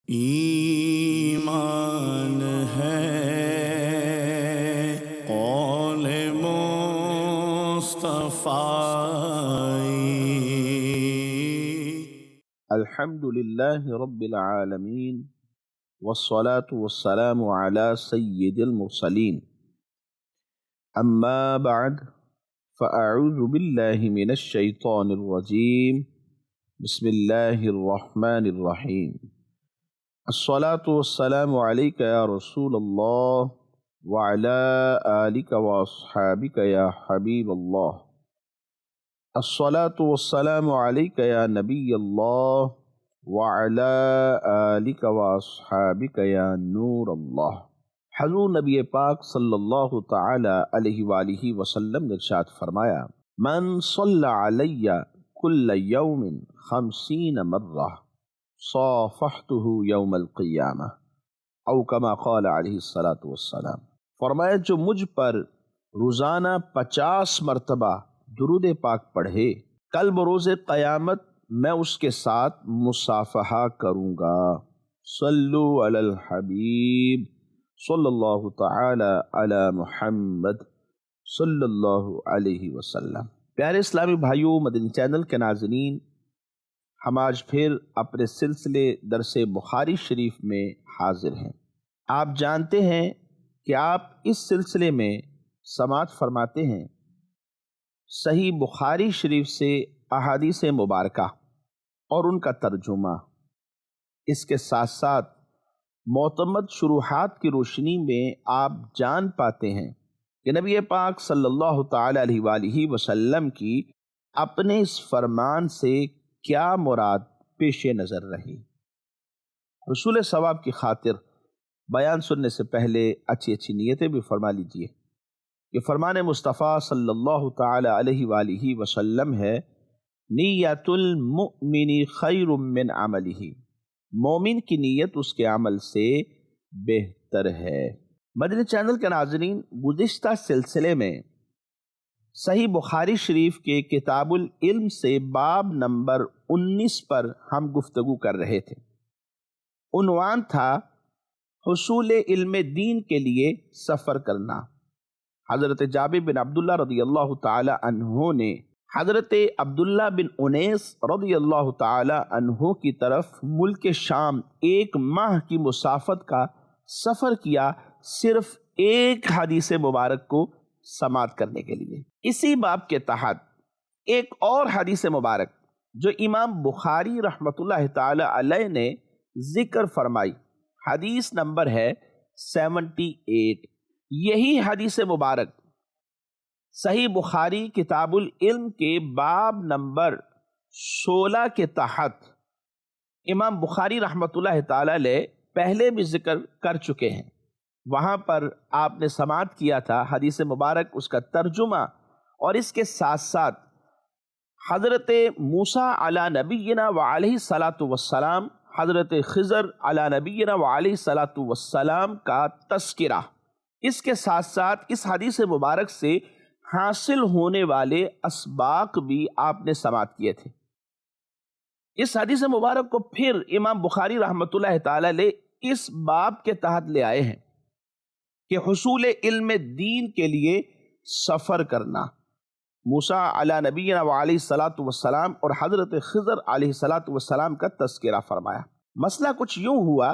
ایمان ہے قول مصطفی۔ الحمد للہ رب العالمین والصلاة والسلام علی سید المرسلین، اما بعد فاعوذ باللہ من الشیطان الرجیم، بسم اللہ الرحمن الرحیم۔ الصلاة والسلام علیک یا رسول اللہ وعلی آلک واصحابک یا حبیب اللہ۔ الصلاة والسلام علیک یا نبی اللہ وعلی آلک واصحابک یا نور اللہ۔ حضور نبی پاک صلی اللہ تعالی علیہ وآلہ وسلم نے ارشاد فرمایا، من صلی علی کل یوم 50 مرہ صافحتہ یوم القیامہ، او کما قال علیہ الصلاۃ والسلام۔ فرمایا جو مجھ پر روزانہ 50 مرتبہ درود پاک پڑھے، کل بروز قیامت میں اس کے ساتھ مصافحہ کروں گا۔ صلو علی الحبیب صلی اللہ تعالی علی محمد صلی اللہ علیہ وسلم۔ پیارے اسلامی بھائیوں، مدنی چینل کے ناظرین، ہم آج پھر اپنے سلسلے درس بخاری شریف میں حاضر ہیں۔ آپ جانتے ہیں کہ آپ اس سلسلے میں سماعت فرماتے ہیں صحیح بخاری شریف سے احادیث مبارکہ اور ان کا ترجمہ۔ اس کے ساتھ ساتھ معتمد شروحات کی روشنی میں آپ جان پاتے ہیں کہ نبی پاک صلی اللہ تعالی علیہ وآلہ وسلم کی اپنے اس فرمان سے کیا مراد پیش نظر رہی۔ حصول ثواب کی خاطر بیان سننے سے پہلے اچھی نیتیں بھی فرما لیجئے کہ فرمان مصطفیٰ صلی اللہ تعالی علیہ وآلہ وسلم ہے، نیت المؤمن خیر من عملہ، مومن کی نیت اس کے عمل سے بہتر ہے۔ مدنی چینل کے ناظرین، گزشتہ سلسلے میں صحیح بخاری شریف کے کتاب العلم سے باب نمبر 19 پر ہم گفتگو کر رہے تھے۔ عنوان تھا حصول علم دین کے لیے سفر کرنا۔ حضرت جابر بن عبداللہ رضی اللہ تعالی عنہ نے حضرت عبداللہ بن انیس رضی اللہ تعالی عنہ کی طرف ملک شام 1 ماہ کی مسافت کا سفر کیا، صرف ایک حدیث مبارک کو سماعت کرنے کے لیے۔ اسی باب کے تحت ایک اور حدیث مبارک جو امام بخاری رحمۃ اللہ تعالی علیہ نے ذکر فرمائی، حدیث نمبر ہے 78۔ یہی حدیث مبارک صحیح بخاری کتاب العلم کے باب نمبر 16 کے تحت امام بخاری رحمۃ اللہ تعالی علیہ پہلے بھی ذکر کر چکے ہیں۔ وہاں پر آپ نے سماعت کیا تھا حدیث مبارک، اس کا ترجمہ، اور اس کے ساتھ ساتھ حضرت موسیٰ علی نبینا وعلیہ الصلاۃ والسلام، حضرت خضر علی نبینا وعلیہ الصلاۃ والسلام کا تذکرہ۔ اس کے ساتھ ساتھ اس حدیث مبارک سے حاصل ہونے والے اسباق بھی آپ نے سماعت کیے تھے۔ اس حدیث مبارک کو پھر امام بخاری رحمۃ اللہ تعالی علیہ اس باب کے تحت لے آئے ہیں کہ حصول علم دین کے لیے سفر کرنا۔ موسیٰ علی نبینا وعلیہ الصلاۃ والسلام اور حضرت خضر علیہ الصلاۃ والسلام کا تذکرہ فرمایا۔ مسئلہ کچھ یوں ہوا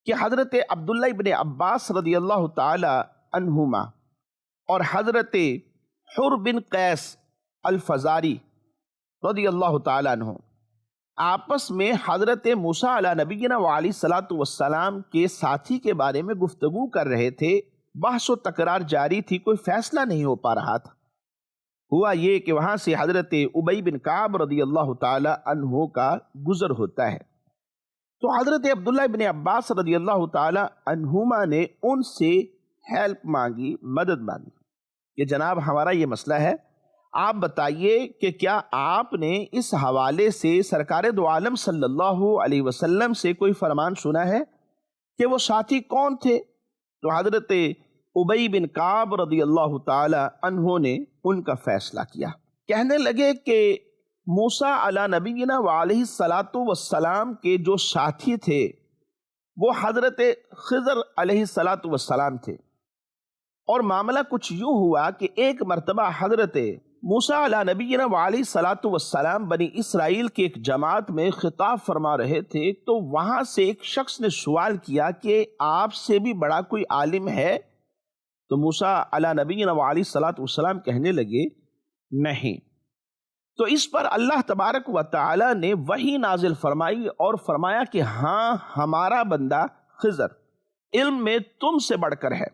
کہ حضرت عبداللہ ابن عباس رضی اللہ تعالی عنہما اور حضرت حر بن قیس الفزاری رضی اللہ تعالی عنہ آپس میں حضرت موسیٰ علی نبینا وعلیہ الصلاۃ والسلام کے ساتھی کے بارے میں گفتگو کر رہے تھے۔ بحث و تکرار جاری تھی، کوئی فیصلہ نہیں ہو پا رہا تھا۔ ہوا یہ کہ وہاں سے حضرت ابی بن کعب رضی اللہ تعالی عنہ کا گزر ہوتا ہے، تو حضرت عبداللہ بن عباس رضی اللہ تعالی عنہما نے ان سے ہیلپ مانگی، مدد مانگی کہ جناب ہمارا یہ مسئلہ ہے، آپ بتائیے کہ کیا آپ نے اس حوالے سے سرکار دو عالم صلی اللہ علیہ وسلم سے کوئی فرمان سنا ہے کہ وہ ساتھی کون تھے؟ تو حضرت ابی بن کعب رضی اللہ تعالی عنہ نے ان کا فیصلہ کیا۔ کہنے لگے کہ موسیٰ علی نبینا وعلیہ الصلاۃ والسلام کے جو ساتھی تھے وہ حضرت خضر علیہ الصلاۃ والسلام تھے، اور معاملہ کچھ یوں ہوا کہ ایک مرتبہ حضرت موسیٰ علی نبینا وعلیہ الصلاۃ والسلام بنی اسرائیل کی ایک جماعت میں خطاب فرما رہے تھے، تو وہاں سے ایک شخص نے سوال کیا کہ آپ سے بھی بڑا کوئی عالم ہے؟ تو موسیٰ علی نبینا وعلیہ الصلاۃ والسلام کہنے لگے نہیں۔ تو اس پر اللہ تبارک و تعالی نے وحی نازل فرمائی اور فرمایا کہ ہاں، ہمارا بندہ خضر علم میں تم سے بڑھ کر ہے۔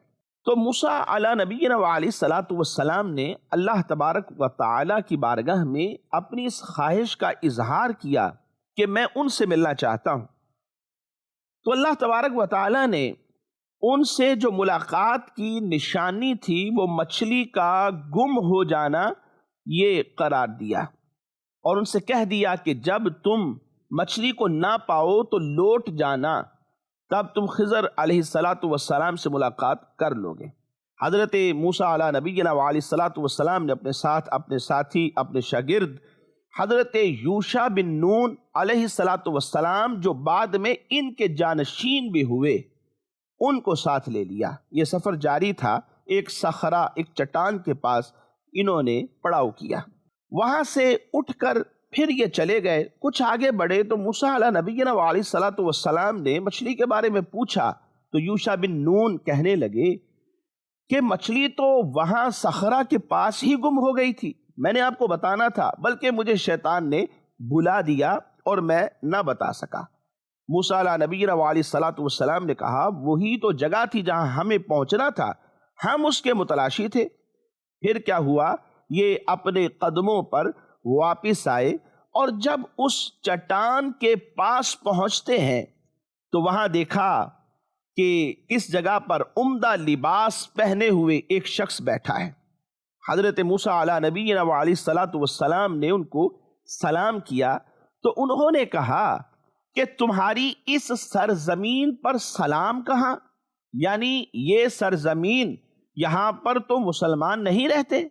تو موسیٰ علی نبینا علیہ الصلاۃ والسلام نے اللہ تبارک و تعالی کی بارگاہ میں اپنی اس خواہش کا اظہار کیا کہ میں ان سے ملنا چاہتا ہوں۔ تو اللہ تبارک و تعالی نے ان سے جو ملاقات کی نشانی تھی وہ مچھلی کا گم ہو جانا یہ قرار دیا، اور ان سے کہہ دیا کہ جب تم مچھلی کو نہ پاؤ تو لوٹ جانا، تب تم خضر علیہ الصلاۃ والسلام سے ملاقات کر لو گے۔ حضرت موسیٰ علی نبینا علیہ الصلاۃ والسلام نے اپنے ساتھ اپنے ساتھی، اپنے شاگرد حضرت یوشع بن نون علیہ الصلاۃ والسلام، جو بعد میں ان کے جانشین بھی ہوئے، ان کو ساتھ لے لیا۔ یہ سفر جاری تھا، ایک صخرہ، ایک چٹان کے پاس انہوں نے پڑاؤ کیا، وہاں سے اٹھ کر پھر یہ چلے گئے۔ کچھ آگے بڑھے تو موسیٰ علی نبینا علیہ الصلاۃ والسلام نے مچھلی کے بارے میں پوچھا، تو یوشع بن نون کہنے لگے کہ مچھلی تو وہاں صخرہ کے پاس ہی گم ہو گئی تھی، میں نے آپ کو بتانا تھا، بلکہ مجھے شیطان نے بلا دیا اور میں نہ بتا سکا۔ موسیٰ علی نبینا علیہ الصلاۃ والسلام نے کہا وہی تو جگہ تھی جہاں ہمیں پہنچنا تھا، ہم اس کے متلاشی تھے۔ پھر کیا ہوا، یہ اپنے قدموں پر واپس آئے، اور جب اس چٹان کے پاس پہنچتے ہیں تو وہاں دیکھا کہ اس جگہ پر عمدہ لباس پہنے ہوئے ایک شخص بیٹھا ہے۔ حضرت موسیٰ علی نبینا علیہ الصلاۃ والسلام نے ان کو سلام کیا، تو انہوں نے کہا کہ تمہاری اس سرزمین پر سلام کہاں؟ یعنی یہ سرزمین، یہاں پر تو مسلمان نہیں رہتے۔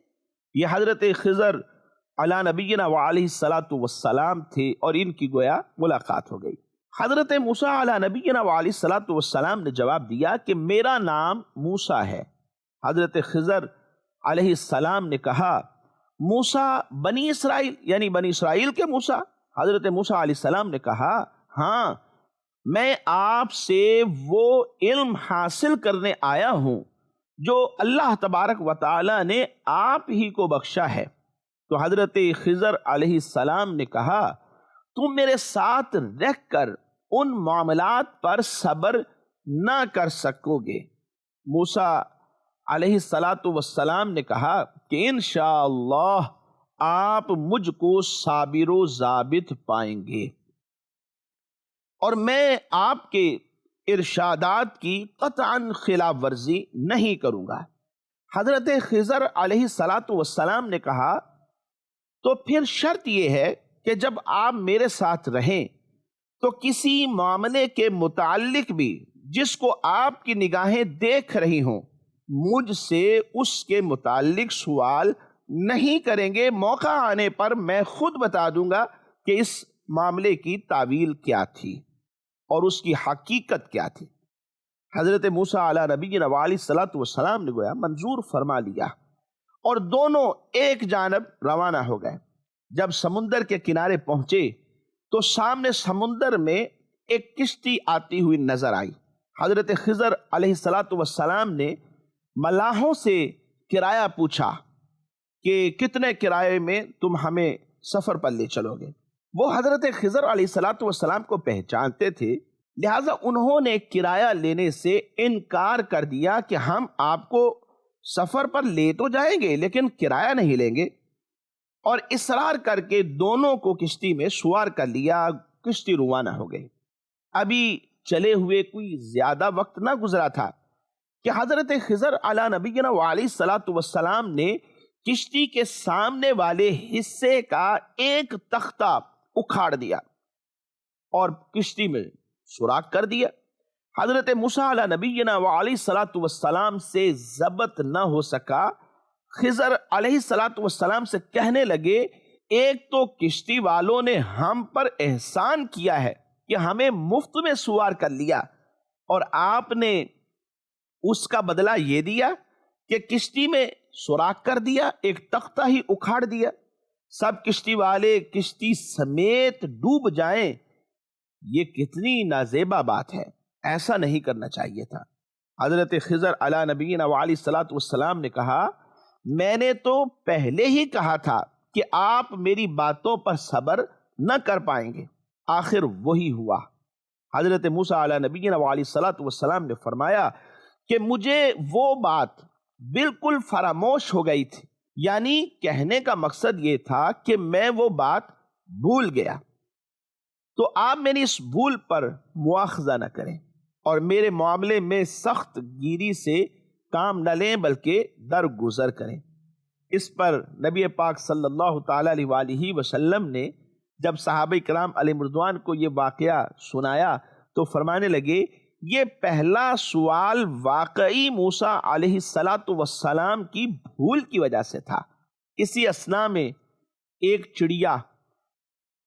یہ حضرت خضر علی نبینا علیہ الصلاۃ والسلام تھے، اور ان کی گویا ملاقات ہو گئی۔ حضرت موسیٰ علی نبینا علیہ الصلاۃ والسلام نے جواب دیا کہ میرا نام موسیٰ ہے۔ حضرت خضر علیہ السلام نے کہا موسیٰ بنی اسرائیل، یعنی بنی اسرائیل کے موسیٰ؟ حضرت موسیٰ علیہ السلام نے کہا ہاں، میں آپ سے وہ علم حاصل کرنے آیا ہوں جو اللہ تبارک و تعالی نے آپ ہی کو بخشا ہے۔ تو حضرت خضر علیہ السلام نے کہا تم میرے ساتھ رہ کر ان معاملات پر صبر نہ کر سکو گے۔ موسیٰ علیہ الصلاۃ والسلام نے کہا کہ انشاءاللہ آپ مجھ کو صابر و ضابط پائیں گے، اور میں آپ کے ارشادات کی قطعاً خلاف ورزی نہیں کروں گا۔ حضرت خضر علیہ الصلاۃ والسلام نے کہا تو پھر شرط یہ ہے کہ جب آپ میرے ساتھ رہیں تو کسی معاملے کے متعلق بھی جس کو آپ کی نگاہیں دیکھ رہی ہوں، مجھ سے اس کے متعلق سوال نہیں کریں گے۔ موقع آنے پر میں خود بتا دوں گا کہ اس معاملے کی تعویل کیا تھی اور اس کی حقیقت کیا تھی۔ حضرت موسیٰ علی نبینا علیہ الصلاۃ والسلام نے گویا منظور فرما لیا، اور دونوں ایک جانب روانہ ہو گئے۔ جب سمندر کے کنارے پہنچے تو سامنے سمندر میں ایک کشتی آتی ہوئی نظر آئی۔ حضرت خضر علیہ الصلاۃ والسلام نے ملاحوں سے کرایہ پوچھا کہ کتنے کرائے میں تم ہمیں سفر پر لے چلو گے۔ وہ حضرت خضر علیہ الصلاۃ والسلام کو پہچانتے تھے، لہٰذا انہوں نے کرایہ لینے سے انکار کر دیا کہ ہم آپ کو سفر پر لے تو جائیں گے لیکن کرایہ نہیں لیں گے، اور اصرار کر کے دونوں کو کشتی میں سوار کر لیا۔ کشتی روانہ ہو گئی۔ ابھی چلے ہوئے کوئی زیادہ وقت نہ گزرا تھا کہ حضرت خضر علی نبینا علیہ الصلاۃ والسلام نے کشتی کے سامنے والے حصے کا ایک تختہ اکھاڑ دیا اور کشتی میں سوراخ کر دیا۔ حضرت موسیٰ علی نبینا علیہ الصلاۃ والسلام سے ضبط نہ ہو سکا۔ خضر علیہ الصلاۃ والسلام سے کہنے لگے ایک تو کشتی والوں نے ہم پر احسان کیا ہے کہ ہمیں مفت میں سوار کر لیا، اور آپ نے اس کا بدلہ یہ دیا کہ کشتی میں سوراخ کر دیا، ایک تختہ ہی اکھاڑ دیا، سب کشتی والے کشتی سمیت ڈوب جائیں۔ یہ کتنی نازیبا بات ہے، ایسا نہیں کرنا چاہیے تھا۔ حضرت خضر علی نبینا وعلیہ الصلوۃ والسلام نے کہا، میں نے تو پہلے ہی کہا تھا کہ آپ میری باتوں پر صبر نہ کر پائیں گے، آخر وہی ہوا۔ حضرت موسیٰ علی نبینا وعلیہ الصلوۃ والسلام نے فرمایا کہ مجھے وہ بات بالکل فراموش ہو گئی تھی، یعنی کہنے کا مقصد یہ تھا کہ میں وہ بات بھول گیا، تو آپ میری اس بھول پر مواخذہ نہ کریں اور میرے معاملے میں سخت گیری سے کام نہ لیں بلکہ درگزر کریں۔ اس پر نبی پاک صلی اللہ تعالی علیہ وآلہ وسلم نے جب صحابہ کرام علیہ رضوان کو یہ واقعہ سنایا تو فرمانے لگے، یہ پہلا سوال واقعی موسیٰ علیہ السلام کی بھول کی وجہ سے تھا۔ اسی اثنا میں ایک چڑیا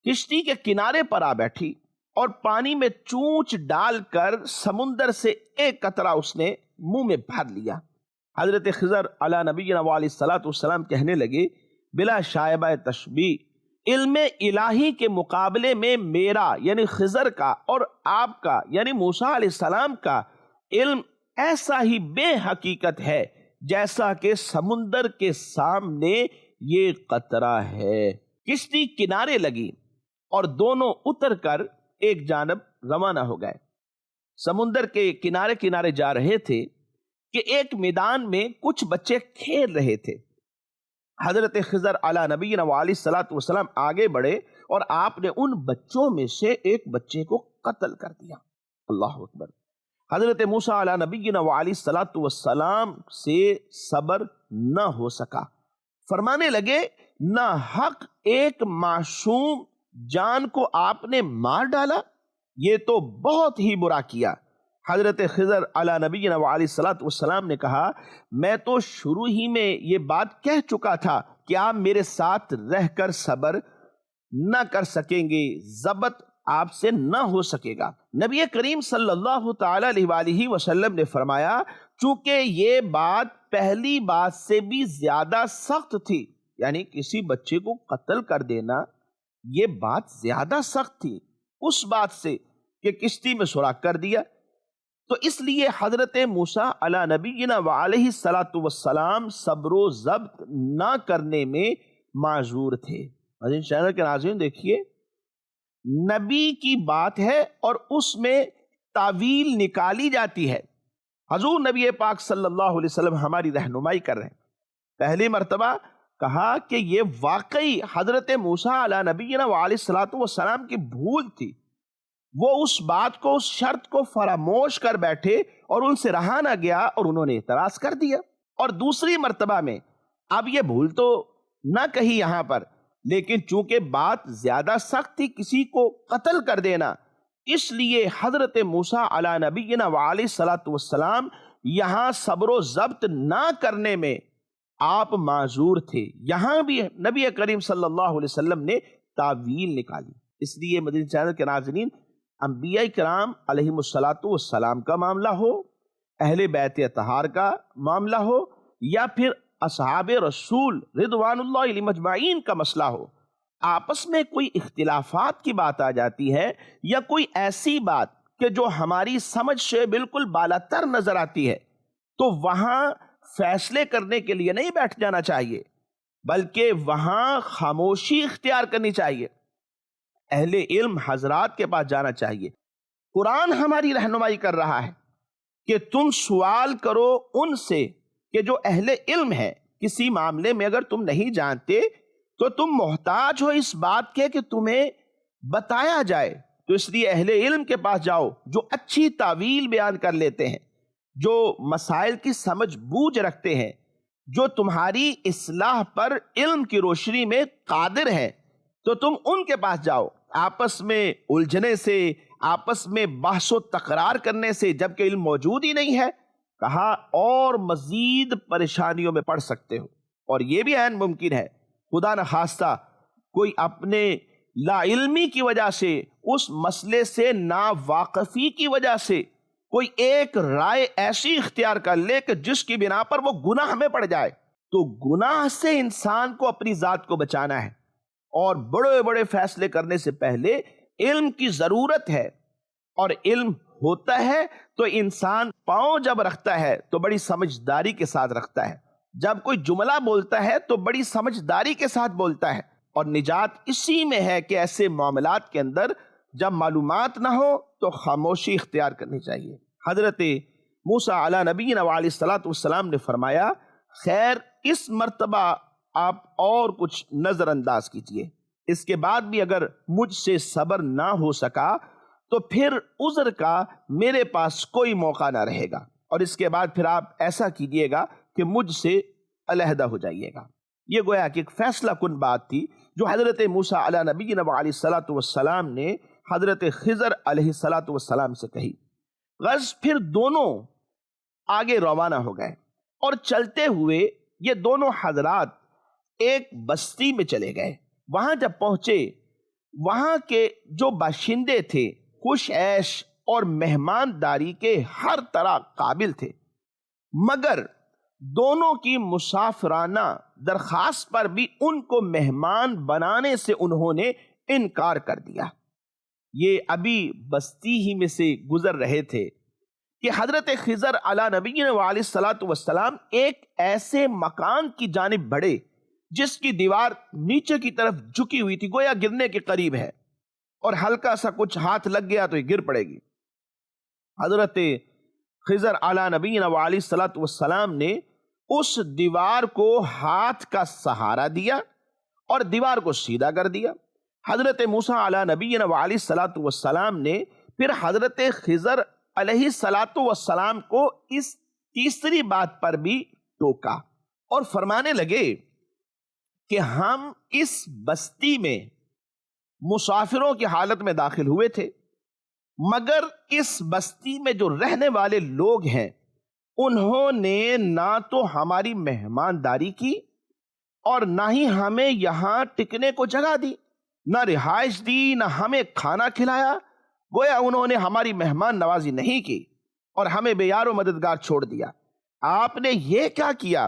کشتی کے کنارے پر آ بیٹھی اور پانی میں چونچ ڈال کر سمندر سے ایک قطرہ اس نے منہ میں بھر لیا۔ حضرت خضر علی نبینا علیہ الصلوۃ والسلام کہنے لگے، بلا شائبہ تشبیہ، علم الہی کے مقابلے میں میرا یعنی خضر کا اور آپ کا یعنی موسیٰ علیہ السلام کا علم ایسا ہی بے حقیقت ہے جیسا کہ سمندر کے سامنے یہ قطرہ ہے۔ کشتی کنارے لگی اور دونوں اتر کر ایک جانب روانہ ہو گئے۔ سمندر کے کنارے کنارے جا رہے تھے کہ ایک میدان میں کچھ بچے کھیل رہے تھے۔ حضرت خضر علی نبینا علیہ الصلوۃ والسلام آگے بڑھے اور آپ نے ان بچوں میں سے ایک بچے کو قتل کر دیا۔ اللہ اکبر۔ حضرت موسیٰ علی نبینا علیہ الصلوۃ والسلام سے صبر نہ ہو سکا، فرمانے لگے، نہ حق ایک معصوم جان کو آپ نے مار ڈالا، یہ تو بہت ہی برا کیا۔ حضرت خضر علی نبینا علیہ الصلوۃ والسلام نے کہا، میں تو شروع ہی میں یہ بات کہہ چکا تھا کہ آپ میرے ساتھ رہ کر صبر نہ کر سکیں گے، ضبط آپ سے نہ ہو سکے گا۔ نبی کریم صلی اللہ تعالی علیہ وآلہ وسلم نے فرمایا، چونکہ یہ بات پہلی بات سے بھی زیادہ سخت تھی، یعنی کسی بچے کو قتل کر دینا یہ بات زیادہ سخت تھی اس بات سے کہ کشتی میں سوراخ کر دیا، تو اس لیے حضرت موسیٰ علی نبینا وعلیہ الصلوۃ والسلام صبر و ضبط نہ کرنے میں معذور تھے۔ مدنی چینل کے ناظرین دیکھیے، نبی کی بات ہے اور اس میں تعویل نکالی جاتی ہے۔ حضور نبی پاک صلی اللہ علیہ وسلم ہماری رہنمائی کر رہے ہیں۔ پہلی مرتبہ کہا کہ یہ واقعی حضرت موسیٰ علی نبینا وعلیہ الصلوۃ والسلام کی بھول تھی، وہ اس بات کو، اس شرط کو فراموش کر بیٹھے اور ان سے رہا نہ گیا اور انہوں نے اعتراض کر دیا۔ اور دوسری مرتبہ میں اب یہ بھول تو نہ کہی یہاں پر، لیکن چونکہ بات زیادہ سخت تھی کسی کو قتل کر دینا، اس لیے حضرت موسیٰ علی نبینا وعلیہ الصلوۃ والسلام یہاں صبر و ضبط نہ کرنے میں آپ معذور تھے۔ یہاں بھی نبی کریم صلی اللہ علیہ وسلم نے تعویل نکالی۔ اس لیے مدنی چینل کے ناظرین، انبیاء کرام علیہ الصلوۃ والسلام کا معاملہ ہو، اہل بیت اطہار کا معاملہ ہو، یا پھر اصحاب رسول رضوان اللہ علیہم اجمعین کا مسئلہ ہو، آپس میں کوئی اختلافات کی بات آ جاتی ہے یا کوئی ایسی بات کہ جو ہماری سمجھ سے بالکل بالاتر نظر آتی ہے، تو وہاں فیصلے کرنے کے لیے نہیں بیٹھ جانا چاہیے، بلکہ وہاں خاموشی اختیار کرنی چاہیے، اہل علم حضرات کے پاس جانا چاہیے۔ قرآن ہماری رہنمائی کر رہا ہے کہ تم سوال کرو ان سے کہ جو اہل علم ہے، کسی معاملے میں اگر تم نہیں جانتے تو تم محتاج ہو اس بات کے کہ تمہیں بتایا جائے، تو اس لیے اہل علم کے پاس جاؤ جو اچھی تعویل بیان کر لیتے ہیں، جو مسائل کی سمجھ بوجھ رکھتے ہیں، جو تمہاری اصلاح پر علم کی روشنی میں قادر ہیں، تو تم ان کے پاس جاؤ۔ آپس میں الجھنے سے، آپس میں بحث و تکرار کرنے سے، جبکہ علم موجود ہی نہیں ہے، کہا اور مزید پریشانیوں میں پڑ سکتے ہو۔ اور یہ بھی عین ممکن ہے خدا نخواستہ کوئی اپنے لا علمی کی وجہ سے، اس مسئلے سے نا واقفی کی وجہ سے کوئی ایک رائے ایسی اختیار کر لے کہ جس کی بنا پر وہ گناہ میں پڑ جائے، تو گناہ سے انسان کو اپنی ذات کو بچانا ہے، اور بڑے بڑے فیصلے کرنے سے پہلے علم کی ضرورت ہے، اور علم ہوتا ہے تو انسان پاؤں جب رکھتا ہے تو بڑی سمجھداری کے ساتھ رکھتا ہے، جب کوئی جملہ بولتا ہے تو بڑی سمجھداری کے ساتھ بولتا ہے، اور نجات اسی میں ہے کہ ایسے معاملات کے اندر جب معلومات نہ ہو تو خاموشی اختیار کرنی چاہیے۔ حضرت موسیٰ علیہ نبینا علیہ الصلوۃ والسلام نے فرمایا، خیر اس مرتبہ آپ اور کچھ نظر انداز کیجئے، اس کے بعد بھی اگر مجھ سے صبر نہ ہو سکا تو پھر عذر کا میرے پاس کوئی موقع نہ رہے گا، اور اس کے بعد پھر آپ ایسا کیجئے گا کہ مجھ سے علیحدہ ہو جائیے گا۔ یہ گویا کہ ایک فیصلہ کن بات تھی جو حضرت موسیٰ علیہ نبینا علیہ الصلوۃ والسلام نے حضرت خضر علیہ الصلوۃ والسلام سے کہی۔ غرض پھر دونوں آگے روانہ ہو گئے، اور چلتے ہوئے یہ دونوں حضرات ایک بستی میں چلے گئے۔ وہاں جب پہنچے، وہاں کے جو باشندے تھے خوش عیش اور مہمانداری کے ہر طرح قابل تھے، مگر دونوں کی مسافرانہ درخواست پر بھی ان کو مہمان بنانے سے انہوں نے انکار کر دیا۔ یہ ابھی بستی ہی میں سے گزر رہے تھے کہ حضرت خضر علیہ نبینا علیہ الصلوۃ والسلام ایک ایسے مکان کی جانب بڑھے جس کی دیوار نیچے کی طرف جھکی ہوئی تھی، گویا گرنے کے قریب ہے، اور ہلکا سا کچھ ہاتھ لگ گیا تو یہ گر پڑے گی۔ حضرت خضر علیہ نبینا علیہ الصلوۃ والسلام نے اس دیوار کو ہاتھ کا سہارا دیا اور دیوار کو سیدھا کر دیا۔ حضرت موسیٰ علیہ نبینا علیہ الصلوۃ والسلام نے پھر حضرت خضر علیہ الصلوۃ والسلام کو اس تیسری بات پر بھی ٹوکا، اور فرمانے لگے کہ ہم اس بستی میں مسافروں کی حالت میں داخل ہوئے تھے، مگر اس بستی میں جو رہنے والے لوگ ہیں انہوں نے نہ تو ہماری مہمانداری کی اور نہ ہی ہمیں یہاں ٹکنے کو جگہ دی، نہ رہائش دی، نہ ہمیں کھانا کھلایا۔ گویا انہوں نے ہماری مہمان نوازی نہیں کی اور ہمیں بے یار و مددگار چھوڑ دیا۔ آپ نے یہ کیا کیا؟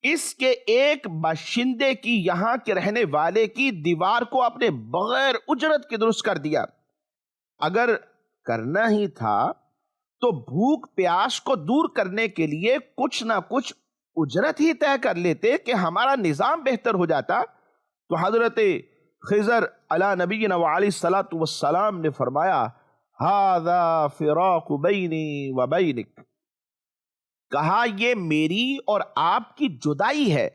اس کے ایک باشندے کی، یہاں کے رہنے والے کی دیوار کو اپنے بغیر اجرت کے درست کر دیا۔ اگر کرنا ہی تھا تو بھوک پیاس کو دور کرنے کے لیے کچھ نہ کچھ اجرت ہی طے کر لیتے کہ ہمارا نظام بہتر ہو جاتا۔ تو حضرت خضر علیہ نبینا علیہ الصلوۃ والسلام نے فرمایا، ھذا فراق بینی و بینک، کہا یہ میری اور آپ کی جدائی ہے،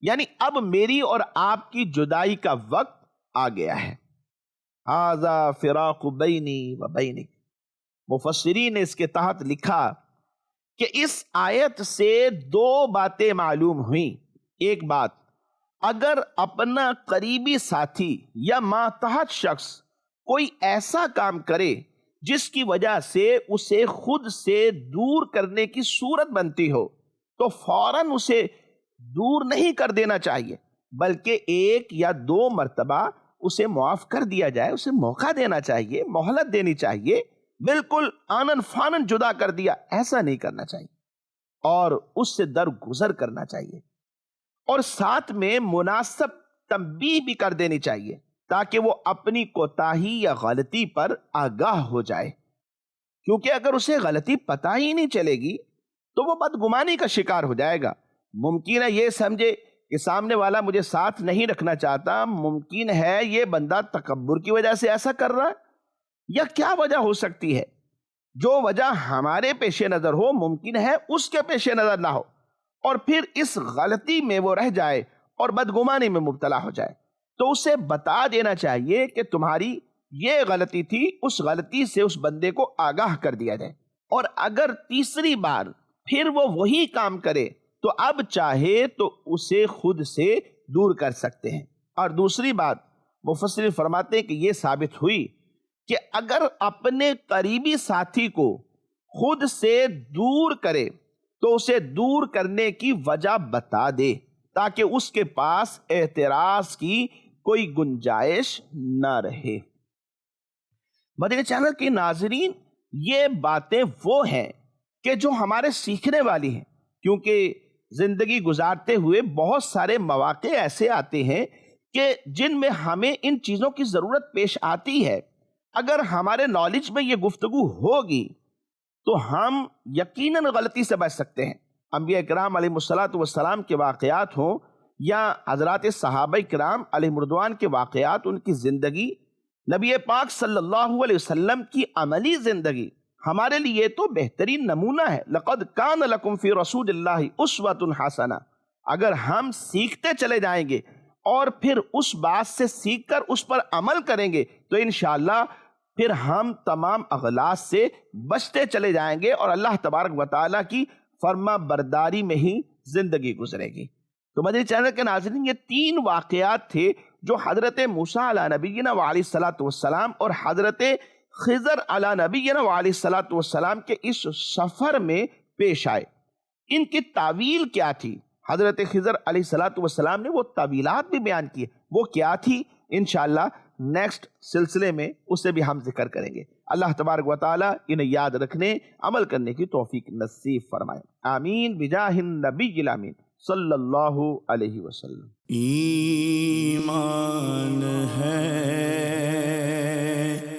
یعنی اب میری اور آپ کی جدائی کا وقت آ گیا ہے۔ ھذا فراق بینی و بینک، مفسرین نے اس کے تحت لکھا کہ اس آیت سے دو باتیں معلوم ہوئیں۔ ایک بات، اگر اپنا قریبی ساتھی یا ماتحت شخص کوئی ایسا کام کرے جس کی وجہ سے اسے خود سے دور کرنے کی صورت بنتی ہو تو فوراً اسے دور نہیں کر دینا چاہیے، بلکہ ایک یا دو مرتبہ اسے معاف کر دیا جائے، اسے موقع دینا چاہیے، مہلت دینی چاہیے۔ بالکل آنن فانن جدا کر دیا، ایسا نہیں کرنا چاہیے، اور اس سے درگزر کرنا چاہیے، اور ساتھ میں مناسب تنبیہ بھی کر دینی چاہیے تاکہ وہ اپنی کوتاہی یا غلطی پر آگاہ ہو جائے، کیونکہ اگر اسے غلطی پتہ ہی نہیں چلے گی تو وہ بدگمانی کا شکار ہو جائے گا۔ ممکن ہے یہ سمجھے کہ سامنے والا مجھے ساتھ نہیں رکھنا چاہتا، ممکن ہے یہ بندہ تکبر کی وجہ سے ایسا کر رہا ہے، یا کیا وجہ ہو سکتی ہے؟ جو وجہ ہمارے پیش نظر ہو ممکن ہے اس کے پیش نظر نہ ہو، اور پھر اس غلطی میں وہ رہ جائے اور بدگمانی میں مبتلا ہو جائے، تو اسے بتا دینا چاہیے کہ تمہاری یہ غلطی تھی، اس غلطی سے اس بندے کو آگاہ کر دیا جائے، اور اگر تیسری بار پھر وہ وہی کام کرے تو اب چاہے تو اسے خود سے دور کر سکتے ہیں۔ اور دوسری بات، مفسرین فرماتے ہیں کہ یہ ثابت ہوئی کہ اگر اپنے قریبی ساتھی کو خود سے دور کرے تو اسے دور کرنے کی وجہ بتا دے تاکہ اس کے پاس اعتراض کی کوئی گنجائش نہ رہے۔ مدنی چینل کے ناظرین، یہ باتیں وہ ہیں کہ جو ہمارے سیکھنے والی ہیں، کیونکہ زندگی گزارتے ہوئے بہت سارے مواقع ایسے آتے ہیں کہ جن میں ہمیں ان چیزوں کی ضرورت پیش آتی ہے۔ اگر ہمارے نالج میں یہ گفتگو ہوگی تو ہم یقیناً غلطی سے بچ سکتے ہیں۔ انبیاء کرام علیہ الصلوۃ والسلام کے واقعات ہوں یا حضرات صحابہ کرام علیہ رضوان کے واقعات، ان کی زندگی، نبی پاک صلی اللہ علیہ وسلم کی عملی زندگی ہمارے لیے تو بہترین نمونہ ہے۔ لقد کان لکم فی رسول اللہ اسوۃ حسنہ۔ اگر ہم سیکھتے چلے جائیں گے اور پھر اس بات سے سیکھ کر اس پر عمل کریں گے تو انشاءاللہ پھر ہم تمام اغلاط سے بچتے چلے جائیں گے اور اللہ تبارک و تعالیٰ کی فرما برداری میں ہی زندگی گزرے گی۔ تو مدنی چینل کے ناظرین، یہ 3 واقعات تھے جو حضرت موسیٰ علیہ نبینا وعلیہ الصلوۃ والسلام اور حضرت خضر علیہ نبینا وعلیہ الصلوۃ والسلام کے اس سفر میں پیش آئے۔ ان کی تعویل کیا تھی؟ حضرت خضر علیہ الصلوۃ والسلام نے وہ تعویلات بھی بیان کی، وہ کیا تھی؟ انشاءاللہ نیکسٹ سلسلے میں اسے بھی ہم ذکر کریں گے۔ اللہ تبارک و تعالیٰ انہیں یاد رکھنے، عمل کرنے کی توفیق نصیب فرمائے، آمین بجاہ النبی الامین صلی اللہ علیہ وسلم۔ ایمان ہے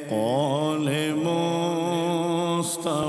قول مصطفیٰ